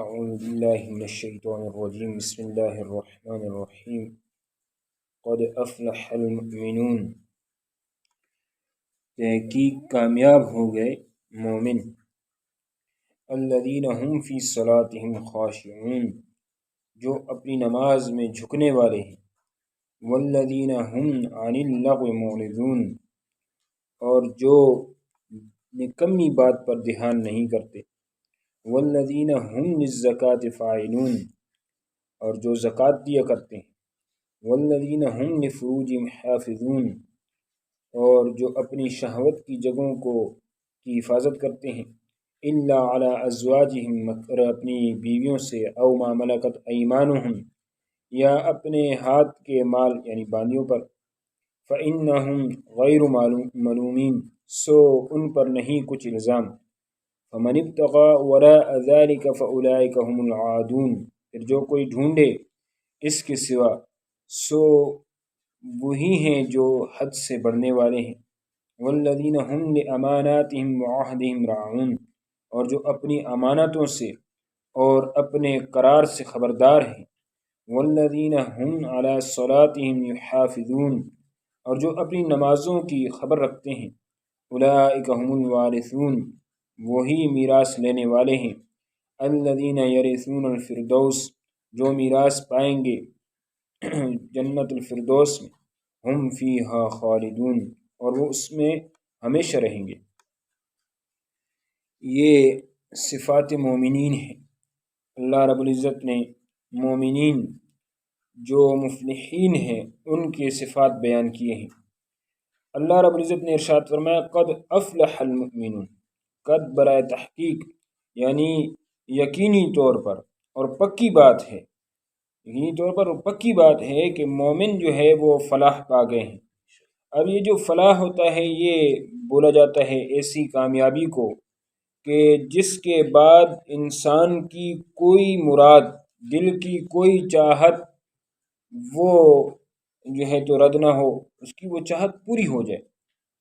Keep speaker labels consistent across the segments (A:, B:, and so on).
A: أعوذ بالله من الشيطان الرجيم بسم الله الرحمن الرحيم قد أفلح المؤمنون تحقیق کامیاب ہو گئے مومن الذین هم فی صلاتهم خاشعون جو اپنی نماز میں جھکنے والے ہیں والذین هم عن اللغو معرضون اور جو نکمی بات پر دھیان نہیں کرتے والذین هم للزکاة فاعلون اور جو زکوٰۃ دیا کرتے ہیں والذین هم لفروجهم حافظون اور جو اپنی شہوت کی جگہوں کی حفاظت کرتے ہیں الا علی ازواجہم مگر اپنی بیویوں سے او ما ملکت ایمانہم یا اپنے ہاتھ کے مال یعنی باندیوں پر فإنہم غیر ملومین سو ان پر نہیں کچھ الزام فمن ابتغى وراء ذلك فأولئك هم العادون پھر جو کوئی ڈھونڈے اس کے سوا سو وہی ہیں جو حد سے بڑھنے والے ہیں والذین هم لأماناتهم وعہدهم راعون اور جو اپنی امانتوں سے اور اپنے قرار سے خبردار ہیں والذین هم علی صلاتهم یحافظون اور جو اپنی نمازوں کی خبر رکھتے ہیں اولئک هم الوارثون وہی میراث لینے والے ہیں الذین یرثون الفردوس جو میراث پائیں گے جنت الفردوس میں ہم فیہا خالدون اور وہ اس میں ہمیشہ رہیں گے۔ یہ صفات مومنین ہیں۔ اللہ رب العزت نے مومنین جو مفلحین ہیں ان کے صفات بیان کیے ہیں۔ اللہ رب العزت نے ارشاد فرمایا قد افلح المؤمنون، قد برائے تحقیق یعنی یقینی طور پر اور پکی بات ہے، یقینی طور پر پکی بات ہے کہ مومن جو ہے وہ فلاح پا گئے ہیں۔ اب یہ جو فلاح ہوتا ہے یہ بولا جاتا ہے ایسی کامیابی کو کہ جس کے بعد انسان کی کوئی مراد، دل کی کوئی چاہت وہ جو ہے تو رد نہ ہو، اس کی وہ چاہت پوری ہو جائے،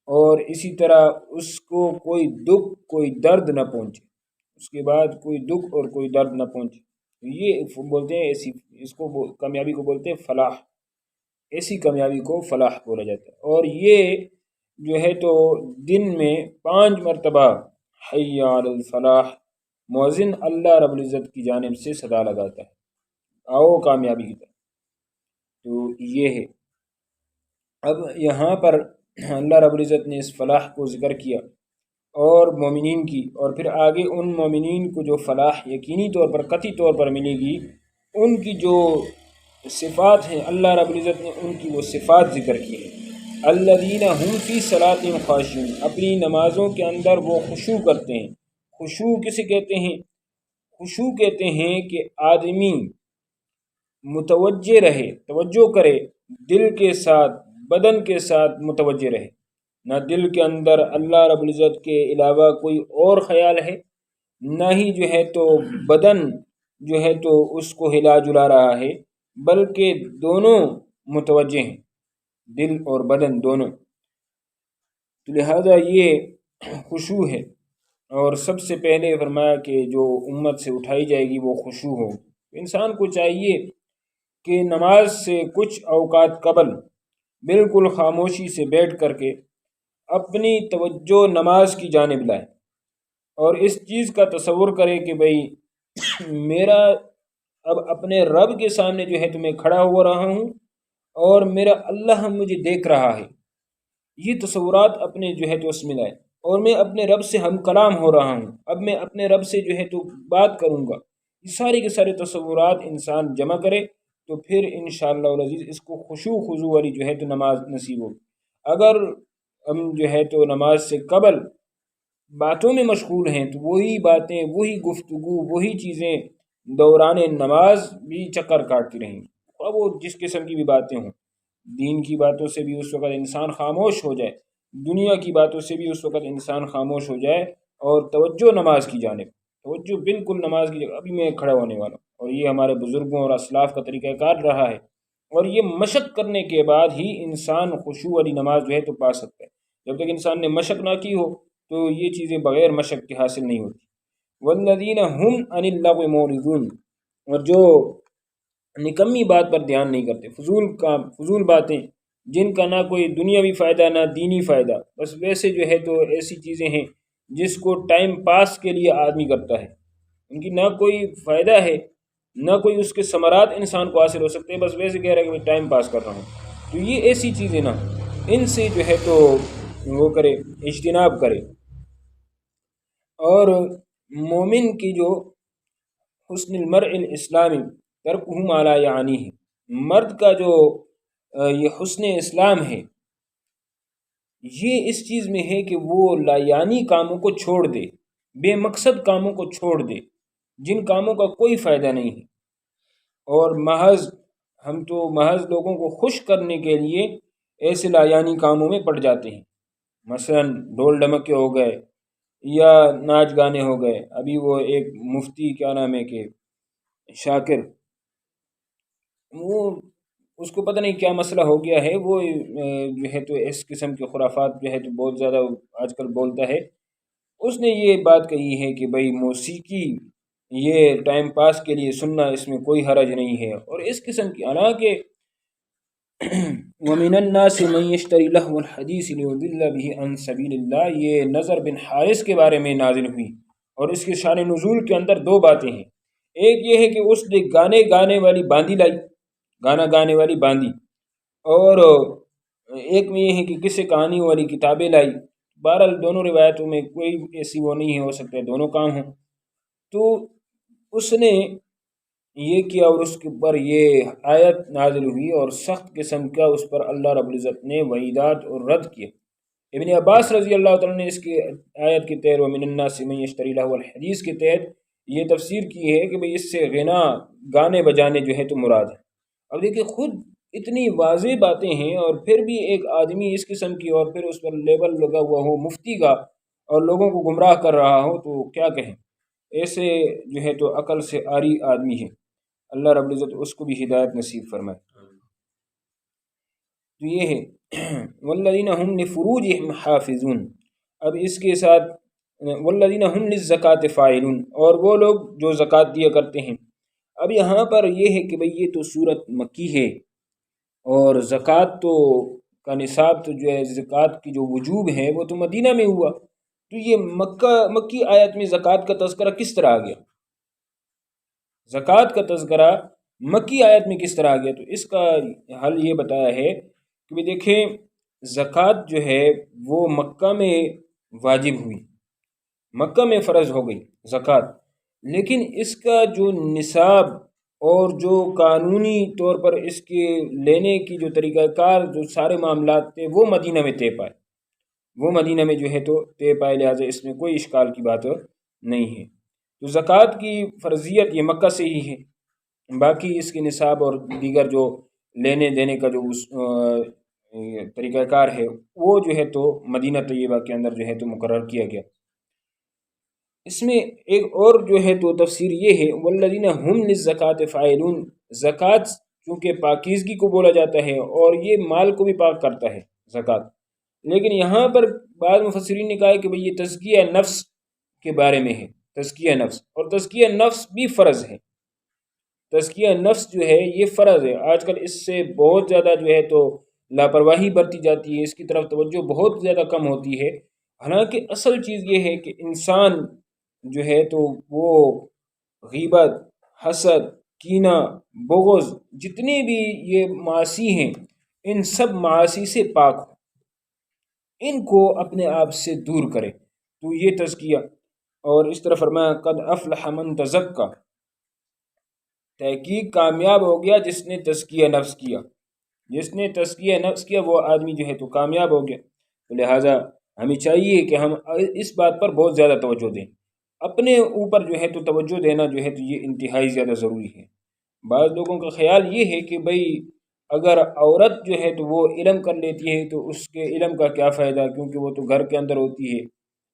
A: اور اسی طرح اس کو کوئی دکھ کوئی درد نہ پہنچے، اس کے بعد کوئی دکھ اور کوئی درد نہ پہنچے۔ یہ بولتے ہیں ایسی، اس کو کامیابی کو بولتے ہیں فلاح، ایسی کامیابی کو فلاح بولا جاتا ہے۔ اور یہ جو ہے تو دن میں 5 مرتبہ حی علی الفلاح مؤذن اللہ رب العزت کی جانب سے صدا لگاتا ہے، آؤ کامیابی کی طرف۔ تو یہ ہے۔ اب یہاں پر اللہ رب العزت نے اس فلاح کو ذکر کیا اور مومنین کی، اور پھر آگے ان مومنین کو جو فلاح یقینی طور پر قطعی طور پر ملے گی ان کی جو صفات ہیں اللہ رب العزت نے ان کی وہ صفات ذکر کی ہیں۔ الذین هم فی صلاتہم خاشعون، اپنی نمازوں کے اندر وہ خشوع کرتے ہیں۔ خشوع کسے کہتے ہیں؟ خشوع کہتے ہیں کہ آدمی متوجہ رہے، توجہ کرے، دل کے ساتھ بدن کے ساتھ متوجہ رہے، نہ دل کے اندر اللہ رب العزت کے علاوہ کوئی اور خیال ہے، نہ ہی جو ہے تو بدن جو ہے تو اس کو ہلا جلا رہا ہے، بلکہ دونوں متوجہ ہیں، دل اور بدن دونوں۔ تو لہذا یہ خشوع ہے، اور سب سے پہلے فرمایا کہ جو امت سے اٹھائی جائے گی وہ خشوع ہو۔ انسان کو چاہیے کہ نماز سے کچھ اوقات قبل بالکل خاموشی سے بیٹھ کر کے اپنی توجہ نماز کی جانب لائے، اور اس چیز کا تصور کرے کہ بھئی میرا اب اپنے رب کے سامنے جو ہے تو میں کھڑا ہو رہا ہوں اور میرا اللہ مجھے دیکھ رہا ہے، یہ تصورات اپنے جو ہے تو اس میں لائے، اور میں اپنے رب سے ہم کلام ہو رہا ہوں، اب میں اپنے رب سے جو ہے تو بات کروں گا، یہ سارے کے سارے تصورات انسان جمع کرے تو پھر انشاءاللہ العزیز اس کو خشوع خضوع والی جو ہے تو نماز نصیب ہو۔ اگر ہم جو ہے تو نماز سے قبل باتوں میں مشغول ہیں تو وہی باتیں، وہی گفتگو، وہی چیزیں دوران نماز بھی چکر کاٹتی رہیں گی، اور وہ جس قسم کی بھی باتیں ہوں، دین کی باتوں سے بھی اس وقت انسان خاموش ہو جائے، دنیا کی باتوں سے بھی اس وقت انسان خاموش ہو جائے، اور توجہ نماز کی جانب، توجہ بالکل نماز کی جانب، ابھی میں کھڑا ہونے والا ہوں۔ اور یہ ہمارے بزرگوں اور اسلاف کا طریقہ کار رہا ہے، اور یہ مشق کرنے کے بعد ہی انسان خشوع والی نماز جو ہے تو پا سکتا ہے۔ جب تک انسان نے مشق نہ کی ہو تو یہ چیزیں بغیر مشق کے حاصل نہیں ہوتی۔ والذین هم عن اللغو معرضون، اور جو نکمی بات پر دھیان نہیں کرتے، فضول باتیں جن کا نہ کوئی دنیاوی فائدہ نہ دینی فائدہ، بس ویسے جو ہے تو ایسی چیزیں ہیں جس کو ٹائم پاس کے لیے آدمی کرتا ہے، ان کی نہ کوئی فائدہ ہے نہ کوئی اس کے ثمرات انسان کو حاصل ہو سکتے ہیں، بس ویسے کہہ رہا ہے کہ میں ٹائم پاس کر رہا ہوں۔ تو یہ ایسی چیزیں نا، ان سے جو ہے تو وہ کرے، اجتناب کرے۔ اور مومن کی جو حسن المرء الاسلامی ترکہ ما لا یعنی ہے، مرد کا جو یہ حسن اسلام ہے یہ اس چیز میں ہے کہ وہ لا یعنی کاموں کو چھوڑ دے، بے مقصد کاموں کو چھوڑ دے جن کاموں کا کوئی فائدہ نہیں ہے، اور ہم تو محض لوگوں کو خوش کرنے کے لیے ایسے لا یعنی کاموں میں پڑ جاتے ہیں، مثلا ڈھول ڈمکے ہو گئے یا ناچ گانے ہو گئے۔ ابھی وہ ایک مفتی کیا نام ہے کہ شاکر، وہ اس کو پتہ نہیں کیا مسئلہ ہو گیا ہے، وہ جو ہے تو اس قسم کے خرافات جو ہے تو بہت زیادہ آج کل بولتا ہے۔ اس نے یہ بات کہی ہے کہ بھئی موسیقی یہ ٹائم پاس کے لیے سننا، اس میں کوئی حرج نہیں ہے، اور اس قسم کی، حالانکہ وَمِنَ النَّاسِ مَن يَشْتَرِي لَهْوَ الْحَدِيثِ لِيُضِلَّ بِهِ عَن سَبِيلِ اللَّهِ، یہ نضر بن حارث کے بارے میں نازل ہوئی، اور اس کے شان نزول کے اندر دو باتیں ہیں۔ ایک یہ ہے کہ اس نے گانے والی باندی لائی، گانا گانے والی باندی، اور ایک میں یہ ہے کہ قصے کہانی والی کتابیں لائی۔ بہرحال دونوں روایتوں میں کوئی ایسی وہ نہیں ہے، ہو سکتا ہے دونوں کام ہوں۔ تو اس نے یہ کیا اور اس کے اوپر یہ آیت نازل ہوئی، اور سخت قسم کا اس پر اللہ رب العزت نے وعیدات اور رد کیا۔ ابن عباس رضی اللہ تعالیٰ نے اس کی آیت کے تحت وَمِنَ النَّاسِ مَن يَشْتَرِي لَهْوَ الْحَدِيثِ کے تحت یہ تفسیر کی ہے کہ بھئی اس سے غنا، گانے بجانے جو ہے تو مراد ہے۔ اب دیکھیں خود اتنی واضح باتیں ہیں، اور پھر بھی ایک آدمی اس قسم کی، اور پھر اس پر لیبل لگا ہوا ہو مفتی کا، اور لوگوں کو گمراہ کر رہا ہو، تو کیا کہیں؟ ایسے جو ہے تو عقل سے عاری آدمی ہے، اللہ رب العزت اس کو بھی ہدایت نصیب فرمائے۔ تو یہ ہے والذین هم لفروجہم حافظون، اب اس کے ساتھ والذین هم للزکاة فاعلون، اور وہ لوگ جو زکوٰۃ دیا کرتے ہیں۔ اب یہاں پر یہ ہے کہ بھئی یہ تو صورت مکی ہے، اور زکوٰۃ تو کا نصاب تو جو ہے زکوٰۃ کی جو وجوب ہے وہ تو مدینہ میں ہوا، تو یہ مکی آیت میں زکوٰۃ کا تذکرہ کس طرح آ گیا؟ زکوٰۃ کا تذکرہ مکی آیت میں کس طرح آ گیا؟ تو اس کا حل یہ بتایا ہے کہ دیکھیں زکوٰۃ جو ہے وہ مکہ میں واجب ہوئی، مکہ میں فرض ہو گئی زکوٰۃ، لیکن اس کا جو نصاب اور جو قانونی طور پر اس کے لینے کی جو طریقہ کار، جو سارے معاملات تھے وہ مدینہ میں طے پائے، وہ مدینہ میں جو ہے تو طے پائے، لہٰذا اس میں کوئی اشکال کی بات نہیں ہے۔ تو زکوٰۃ کی فرضیت یہ مکہ سے ہی ہے، باقی اس کے نصاب اور دیگر جو لینے دینے کا جو طریقہ کار ہے وہ جو ہے تو مدینہ طیبہ کے اندر جو ہے تو مقرر کیا گیا۔ اس میں ایک اور جو ہے تو تفسیر یہ ہے والذین هم للزکاة فاعلون، زکوٰۃ چونکہ پاکیزگی کو بولا جاتا ہے اور یہ مال کو بھی پاک کرتا ہے زکوٰۃ، لیکن یہاں پر بعض مفسرین نے کہا ہے کہ بھئی یہ تزکیہ نفس کے بارے میں ہے، تزکیہ نفس، اور تزکیہ نفس بھی فرض ہے، تزکیہ نفس جو ہے یہ فرض ہے۔ آج کل اس سے بہت زیادہ جو ہے تو لاپرواہی برتی جاتی ہے، اس کی طرف توجہ بہت زیادہ کم ہوتی ہے، حالانکہ اصل چیز یہ ہے کہ انسان جو ہے تو وہ غیبت، حسد، کینہ، بغض، جتنی بھی یہ معاصی ہیں ان سب معاصی سے پاک ہو، ان کو اپنے آپ سے دور کرے، تو یہ تزکیہ۔ اور اس طرح فرمایا قد افلح من تزکا، تحقیق کامیاب ہو گیا جس نے تزکیہ نفس کیا، جس نے تزکیہ نفس کیا وہ آدمی جو ہے تو کامیاب ہو گیا۔ تو لہٰذا ہمیں چاہیے کہ ہم اس بات پر بہت زیادہ توجہ دیں، اپنے اوپر جو ہے تو توجہ دینا جو ہے تو یہ انتہائی زیادہ ضروری ہے۔ بعض لوگوں کا خیال یہ ہے کہ بھئی اگر عورت جو ہے تو وہ علم کر لیتی ہے تو اس کے علم کا کیا فائدہ، کیونکہ وہ تو گھر کے اندر ہوتی ہے،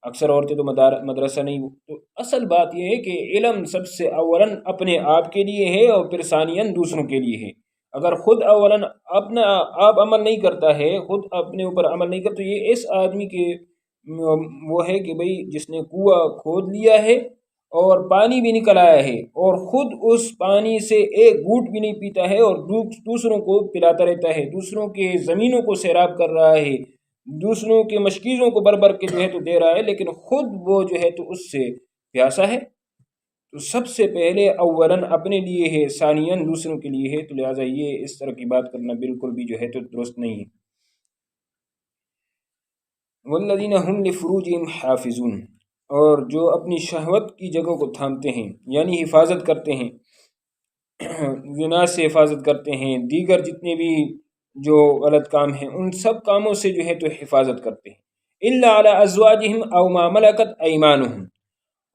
A: اکثر عورتیں تو مدرسہ نہیں۔ تو اصل بات یہ ہے کہ علم سب سے اولاً اپنے آپ کے لیے ہے، اور پھر ثانیاً دوسروں کے لیے ہے۔ اگر خود اولاً اپنا آپ عمل نہیں کرتا ہے، خود اپنے اوپر عمل نہیں کرتا، تو یہ اس آدمی کے وہ ہے کہ بھئی جس نے کنواں کھود لیا ہے اور پانی بھی نکل آیا ہے اور خود اس پانی سے ایک گھونٹ بھی نہیں پیتا ہے اور دوسروں کو پلاتا رہتا ہے، دوسروں کے زمینوں کو سیراب کر رہا ہے، دوسروں کے مشکیزوں کو بر بر کے جو ہے تو دے رہا ہے، لیکن خود وہ جو ہے تو اس سے پیاسا ہے، تو سب سے پہلے اولاً اپنے لیے ہے، ثانیاً دوسروں کے لیے ہے، تو لہٰذا یہ اس طرح کی بات کرنا بالکل بھی جو ہے تو درست نہیں ہے۔ والذین هم لفروجہم حافظون، اور جو اپنی شہوت کی جگہوں کو تھامتے ہیں یعنی حفاظت کرتے ہیں، زنا سے حفاظت کرتے ہیں، دیگر جتنے بھی جو غلط کام ہیں ان سب کاموں سے جو ہے تو حفاظت کرتے ہیں، الا علی ازواجہم او ما ملکت ایمانہم،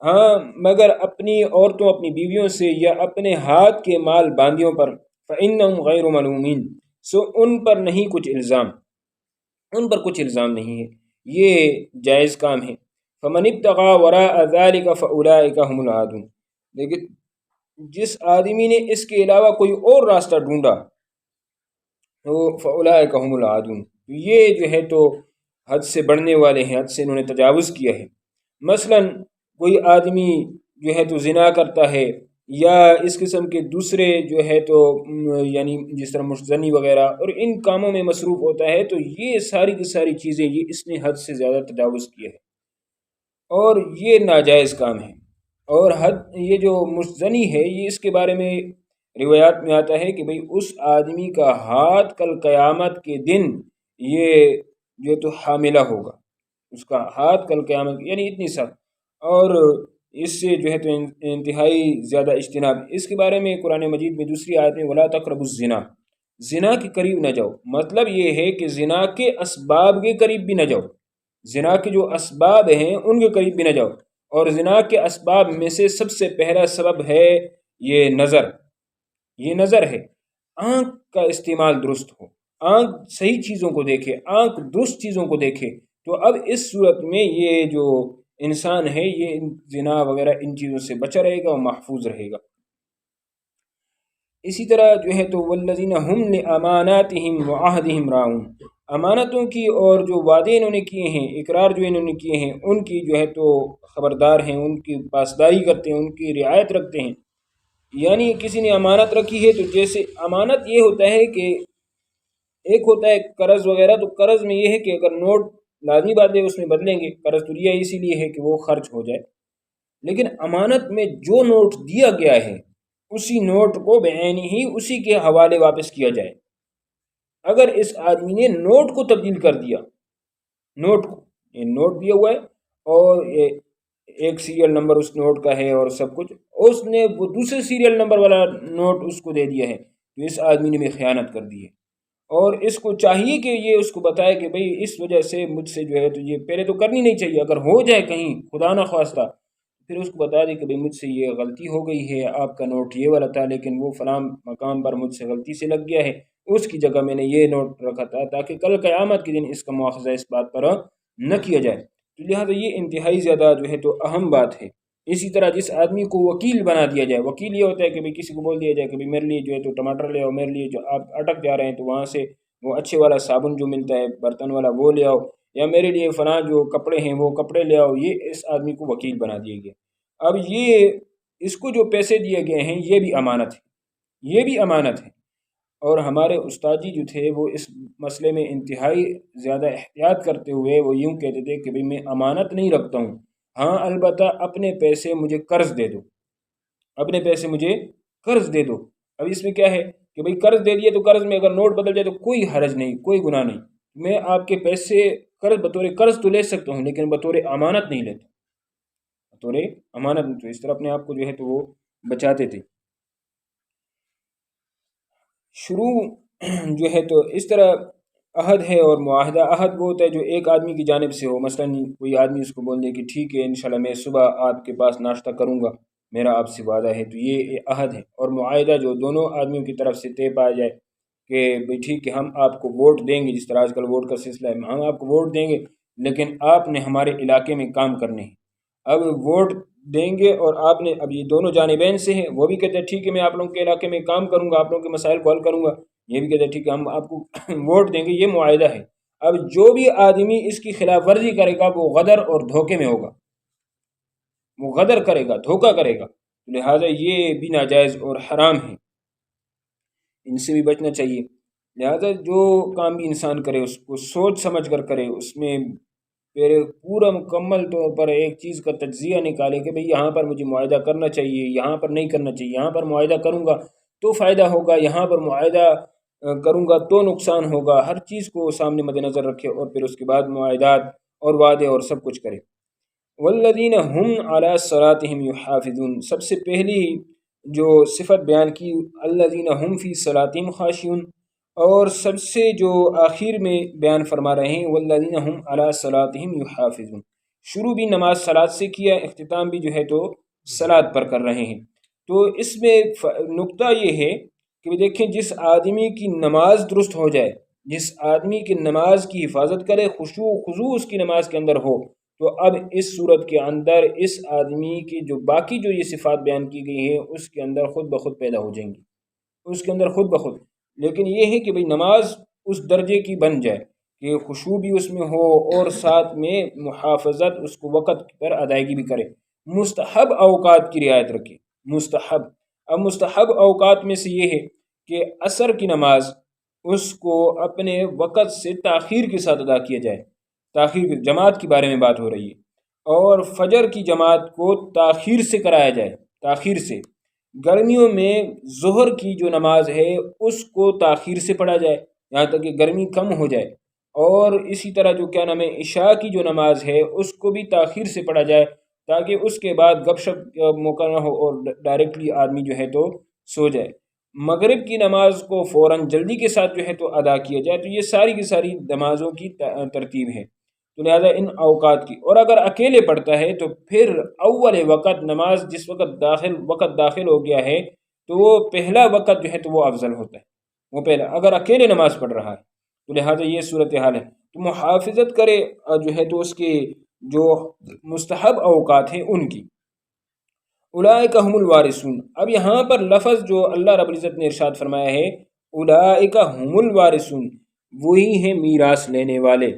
A: ہاں مگر اپنی عورتوں، اپنی بیویوں سے یا اپنے ہاتھ کے مال باندیوں پر، فإنہم غیر ملومین، سو ان پر نہیں کچھ الزام، ان پر کچھ الزام نہیں ہے، یہ جائز کام ہے۔ فمن ابتغى وراء ذلك فاولئک هم العادون، لیکن جس آدمی نے اس کے علاوہ کوئی اور راستہ ڈھونڈا تو فاولئک هم العادون، یہ جو ہے تو حد سے بڑھنے والے ہیں، حد سے انہوں نے تجاوز کیا ہے۔ مثلا کوئی آدمی جو ہے تو زنا کرتا ہے یا اس قسم کے دوسرے جو ہے تو یعنی جس طرح مشزنی وغیرہ اور ان کاموں میں مصروف ہوتا ہے، تو یہ ساری کی ساری چیزیں یہ اس نے حد سے زیادہ تجاوز کیا ہے اور یہ ناجائز کام ہے۔ اور حد یہ جو مشزنی ہے یہ اس کے بارے میں روایات میں آتا ہے کہ بھئی اس آدمی کا ہاتھ کل قیامت کے دن یہ جو تو حاملہ ہوگا، اس کا ہاتھ کل قیامت یعنی اتنی سخت، اور اس سے جو ہے تو انتہائی زیادہ اجتناب۔ اس کے بارے میں قرآن مجید میں دوسری آیت میں وَلَا تَقْرَبُوا الزِّنَا، زنا کے قریب نہ جاؤ، مطلب یہ ہے کہ زنا کے اسباب کے قریب بھی نہ جاؤ، زنا کے جو اسباب ہیں ان کے قریب بھی نہ جاؤ، اور زنا کے اسباب میں سے سب سے پہلا سبب ہے یہ نظر، یہ نظر ہے، آنکھ کا استعمال درست ہو، آنکھ صحیح چیزوں کو دیکھے، آنکھ درست چیزوں کو دیکھے، تو اب اس صورت میں یہ جو انسان ہے یہ زنا وغیرہ ان چیزوں سے بچا رہے گا اور محفوظ رہے گا۔ اسی طرح جو ہے تو والذین هم لاماناتہم وعہدہم راعون، امانتوں کی اور جو وعدے انہوں نے کیے ہیں، اقرار جو انہوں نے کیے ہیں ان کی جو ہے تو خبردار ہیں، ان کی پاسداری کرتے ہیں، ان کی رعایت رکھتے ہیں۔ یعنی کسی نے امانت رکھی ہے تو جیسے امانت یہ ہوتا ہے کہ ایک ہوتا ہے قرض وغیرہ، تو قرض میں یہ ہے کہ اگر نوٹ لازمی بات ہے اس میں بدلیں گے، قرض تو لیا اسی لیے ہے کہ وہ خرچ ہو جائے، لیکن امانت میں جو نوٹ دیا گیا ہے اسی نوٹ کو بعینی ہی اسی کے حوالے واپس کیا جائے۔ اگر اس آدمی نے نوٹ کو تبدیل کر دیا، نوٹ کو، یہ نوٹ دیا ہوا ہے اور ایک سیریل نمبر اس نوٹ کا ہے اور سب کچھ، اس نے وہ دوسرے سیریل نمبر والا نوٹ اس کو دے دیا ہے، تو اس آدمی نے بھی خیانت کر دی ہے، اور اس کو چاہیے کہ یہ اس کو بتائے کہ بھئی اس وجہ سے مجھ سے جو ہے تو یہ پہلے تو کرنی نہیں چاہیے، اگر ہو جائے کہیں خدا نہ خواستہ پھر اس کو بتا دے کہ بھئی مجھ سے یہ غلطی ہو گئی ہے، آپ کا نوٹ یہ والا تھا لیکن وہ فلاں مقام پر مجھ سے غلطی سے لگ گیا ہے، اس کی جگہ میں نے یہ نوٹ رکھا تھا، تاکہ کل قیامت کے دن اس کا مواخذہ اس بات پر نہ کیا جائے۔ تو لہٰذا یہ انتہائی زیادہ جو ہے تو اہم بات ہے۔ اسی طرح جس آدمی کو وکیل بنا دیا جائے، وکیل یہ ہوتا ہے کہ بھئی کسی کو بول دیا جائے کہ بھئی میرے لیے جو ہے تو ٹماٹر لے آؤ، میرے لیے جو آپ اٹک جا رہے ہیں تو وہاں سے وہ اچھے والا صابن جو ملتا ہے برتن والا وہ لے آؤ، یا میرے لیے فلاں جو کپڑے ہیں وہ کپڑے لے آؤ، یہ اس آدمی کو وکیل بنا دیا گیا۔ اب یہ اس کو جو پیسے دیے گئے ہیں یہ بھی امانت ہے، یہ بھی امانت ہے، اور ہمارے استاد جی جو تھے وہ اس مسئلے میں انتہائی زیادہ احتیاط کرتے ہوئے وہ یوں کہتے تھے کہ بھئی میں امانت نہیں رکھتا ہوں، ہاں البتہ اپنے پیسے مجھے قرض دے دو، اپنے پیسے مجھے قرض دے دو۔ اب اس میں کیا ہے کہ بھئی قرض دے دیے تو قرض میں اگر نوٹ بدل جائے تو کوئی حرج نہیں، کوئی گناہ نہیں، میں آپ کے پیسے قرض بطور قرض تو لے سکتا ہوں لیکن بطور امانت نہیں لیتا، بطور امانت نہیں، تو اس طرح اپنے آپ کو جو ہے تو وہ بچاتے تھے۔ شروع جو ہے تو اس طرح عہد ہے اور معاہدہ، عہد وہ ہوتا ہے جو ایک آدمی کی جانب سے ہو، مثلا کوئی آدمی اس کو بول دے کہ ٹھیک ہے انشاءاللہ میں صبح آپ کے پاس ناشتہ کروں گا، میرا آپ سے وعدہ ہے، تو یہ عہد ہے۔ اور معاہدہ جو دونوں آدمیوں کی طرف سے طے پایا جائے کہ بھئی ٹھیک ہے ہم آپ کو ووٹ دیں گے، جس طرح آج کل ووٹ کا سلسلہ ہے، ہم آپ کو ووٹ دیں گے لیکن آپ نے ہمارے علاقے میں کام کرنے ہیں۔ اب ووٹ دیں گے اور آپ نے، اب یہ دونوں جانبین سے ہیں، وہ بھی کہتے ہیں ٹھیک ہے میں آپ لوگوں کے علاقے میں کام کروں گا، آپ لوگوں کے مسائل کو حل کروں گا، یہ بھی کہتے ہیں ٹھیک ہے ہم آپ کو ووٹ دیں گے، یہ معاہدہ ہے۔ اب جو بھی آدمی اس کی خلاف ورزی کرے گا وہ غدر اور دھوکے میں ہوگا، وہ غدر کرے گا، دھوکہ کرے گا، لہٰذا یہ بھی ناجائز اور حرام ہے، ان سے بھی بچنا چاہیے۔ لہٰذا جو کام بھی انسان کرے اس کو سوچ سمجھ کر کرے، اس میں پھر پورا مکمل طور پر ایک چیز کا تجزیہ نکالے کہ بھئی یہاں پر مجھے معاہدہ کرنا چاہیے، یہاں پر نہیں کرنا چاہیے، یہاں پر معاہدہ کروں گا تو فائدہ ہوگا، یہاں پر معاہدہ کروں گا تو نقصان ہوگا، ہر چیز کو سامنے مد نظر رکھے اور پھر اس کے بعد معاہدات اور وعدے اور سب کچھ کرے۔ والذین هم علی صلاتهم یحافظون، سب سے پہلی جو صفت بیان کی الذین هم فی صلاتهم خاشعون، اور سب سے جو آخر میں بیان فرما رہے ہیں والذین هم علی صلاتهم یحافظون، شروع بھی نماز صلات سے کیا، اختتام بھی جو ہے تو صلات پر کر رہے ہیں۔ تو اس میں نقطہ یہ ہے کہ دیکھیں جس آدمی کی نماز درست ہو جائے، جس آدمی کی نماز کی حفاظت کرے، خشوع و خضوع اس کی نماز کے اندر ہو، تو اب اس صورت کے اندر اس آدمی کی جو باقی جو یہ صفات بیان کی گئی ہیں اس کے اندر خود بخود پیدا ہو جائیں گی، اس کے اندر خود بخود۔ لیکن یہ ہے کہ بھئی نماز اس درجے کی بن جائے کہ خشوع بھی اس میں ہو اور ساتھ میں محافظت، اس کو وقت پر ادائیگی بھی کرے، مستحب اوقات کی رعایت رکھے، مستحب۔ اب مستحب اوقات میں سے یہ ہے کہ عصر کی نماز اس کو اپنے وقت سے تاخیر کے ساتھ ادا کیا جائے، تاخیر کی جماعت کے بارے میں بات ہو رہی ہے، اور فجر کی جماعت کو تاخیر سے کرایا جائے، تاخیر سے۔ گرمیوں میں ظہر کی جو نماز ہے اس کو تاخیر سے پڑھا جائے یہاں تک کہ گرمی کم ہو جائے، اور اسی طرح جو کیا نام ہے عشاء کی جو نماز ہے اس کو بھی تاخیر سے پڑھا جائے تاکہ اس کے بعد گپ شپ کا موقع نہ ہو اور ڈائریکٹلی آدمی جو ہے تو سو جائے۔ مغرب کی نماز کو فوراً جلدی کے ساتھ جو ہے تو ادا کیا جائے۔ تو یہ ساری کی ساری نمازوں کی ترتیب ہے، تو لہذا ان اوقات کی، اور اگر اکیلے پڑھتا ہے تو پھر اول وقت نماز جس وقت داخل ہو گیا ہے تو وہ پہلا وقت جو ہے تو وہ افضل ہوتا ہے، وہ پہلا، اگر اکیلے نماز پڑھ رہا ہے تو لہذا یہ صورتحال ہے۔ تو محافظت کرے جو ہے تو اس کے جو مستحب اوقات ہیں ان کی۔ اولئک هم الوارثون، اب یہاں پر لفظ جو اللہ رب العزت نے ارشاد فرمایا ہے اولئک هم الوارثون، وہی ہیں میراث لینے والے۔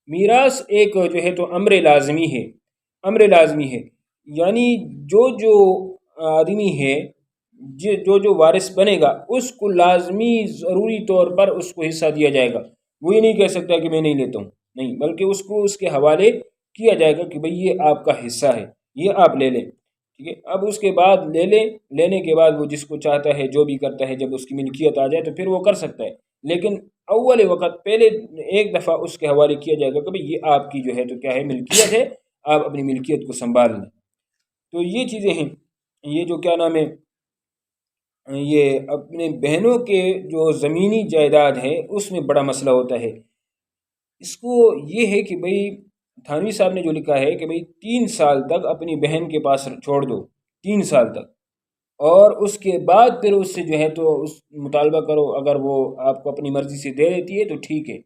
A: میراث ایک جو ہے تو امر لازمی ہے، امر لازمی ہے، یعنی جو آدمی ہے جو وارث بنے گا اس کو لازمی ضروری طور پر اس کو حصہ دیا جائے گا۔ وہ یہ نہیں کہہ سکتا کہ میں نہیں لیتا ہوں، نہیں، بلکہ اس کو اس کے حوالے کیا جائے گا کہ بھئی یہ آپ کا حصہ ہے، یہ آپ لے لیں، ٹھیک ہے۔ اب اس کے بعد لینے کے بعد وہ جس کو چاہتا ہے جو بھی کرتا ہے، جب اس کی ملکیت آ جائے تو پھر وہ کر سکتا ہے، لیکن اول وقت پہلے ایک دفعہ اس کے حوالے کیا جائے گا کہ بھئی یہ آپ کی جو ہے تو کیا ہے، ملکیت ہے، آپ اپنی ملکیت کو سنبھال لیں۔ تو یہ چیزیں ہیں، یہ جو کیا نام ہے، یہ اپنے بہنوں کے جو زمینی جائیداد ہے اس میں بڑا مسئلہ ہوتا ہے۔ اس کو یہ ہے کہ بھئی تھانوی صاحب نے جو لکھا ہے کہ بھئی 3 سال تک اپنی بہن کے پاس چھوڑ دو، 3 سال تک، اور اس کے بعد پھر اس سے جو ہے تو اس مطالبہ کرو، اگر وہ آپ کو اپنی مرضی سے دے دیتی ہے تو ٹھیک ہے،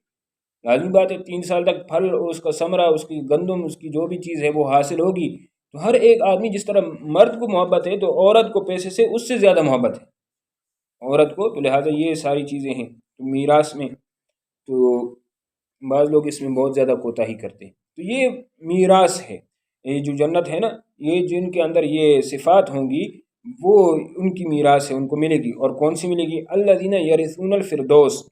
A: لازمی بات ہے 3 سال تک پھل، اس کا ثمرہ، اس کی گندم، اس کی جو بھی چیز ہے وہ حاصل ہوگی۔ تو ہر ایک آدمی جس طرح مرد کو محبت ہے تو عورت کو پیسے سے اس سے زیادہ محبت ہے عورت کو، تو لہٰذا یہ ساری چیزیں ہیں۔ تو میراث میں تو بعض لوگ اس میں بہت زیادہ کوتاہی کرتے ہیں، تو یہ میراث ہے، یہ جو جنت ہے نا، یہ جن کے اندر یہ صفات ہوں گی وہ ان کی میراث ہے، ان کو ملے گی۔ اور کون سی ملے گی؟ الذین یرثون الفردوس،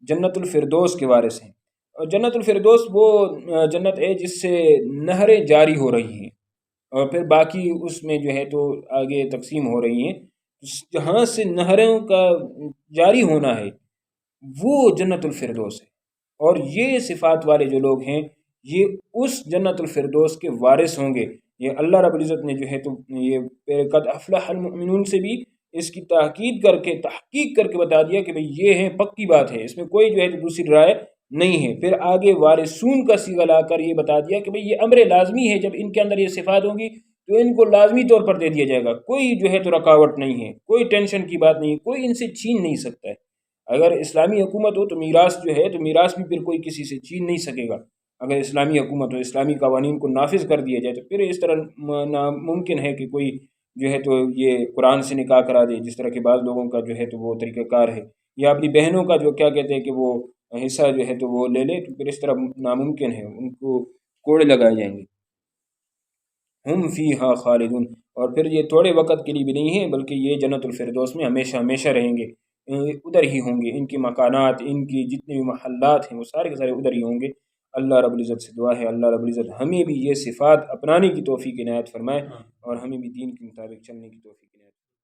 A: جنت الفردوس کے وارث ہیں۔ اور جنت الفردوس وہ جنت ہے جس سے نہریں جاری ہو رہی ہیں، اور پھر باقی اس میں جو ہے تو آگے تقسیم ہو رہی ہیں، جہاں سے نہروں کا جاری ہونا ہے وہ جنت الفردوس ہے۔ اور یہ صفات والے جو لوگ ہیں یہ اس جنت الفردوس کے وارث ہوں گے۔ یہ اللہ رب العزت نے جو ہے تو یہ قد افلح المؤمنون سے بھی اس کی تحقیق کر کے بتا دیا کہ بھئی یہ ہیں، پکی بات ہے، اس میں کوئی جو ہے تو دوسری رائے نہیں ہے۔ پھر آگے وارثون کا صیغہ لا کر یہ بتا دیا کہ بھئی یہ امر لازمی ہے، جب ان کے اندر یہ صفات ہوں گی تو ان کو لازمی طور پر دے دیا جائے گا، کوئی جو ہے تو رکاوٹ نہیں ہے، کوئی ٹینشن کی بات نہیں ہے، کوئی ان سے چھین نہیں سکتا ہے۔ اگر اسلامی حکومت ہو تو میراث جو ہے تو میراث بھی پھر کوئی کسی سے چھین نہیں سکے گا۔ اگر اسلامی حکومت ہو، اسلامی قوانین کو نافذ کر دیا جائے تو پھر اس طرح ناممکن ہے کہ کوئی جو ہے تو یہ قرآن سے نکاح کرا دے، جس طرح کے بعض لوگوں کا جو ہے تو وہ طریقہ کار ہے، یا اپنی بہنوں کا جو کیا کہتے ہیں کہ وہ حصہ جو ہے تو وہ لے لے، تو پھر اس طرح ناممکن ہے، ان کو کوڑے لگائے جائیں گے۔ ہم فیہا خالدون، اور پھر یہ تھوڑے وقت کے لیے بھی نہیں ہے بلکہ یہ جنت الفردوس میں ہمیشہ ہمیشہ رہیں گے، ادھر ہی ہوں گے، ان کی مکانات، ان کی جتنے بھی محلات ہیں وہ سارے کے سارے ادھر ہی ہوں گے۔ اللہ رب العزت سے دعا ہے اللہ رب العزت ہمیں بھی یہ صفات اپنانے کی توفیق عنایت فرمائے اور ہمیں بھی دین کے مطابق چلنے کی توفیق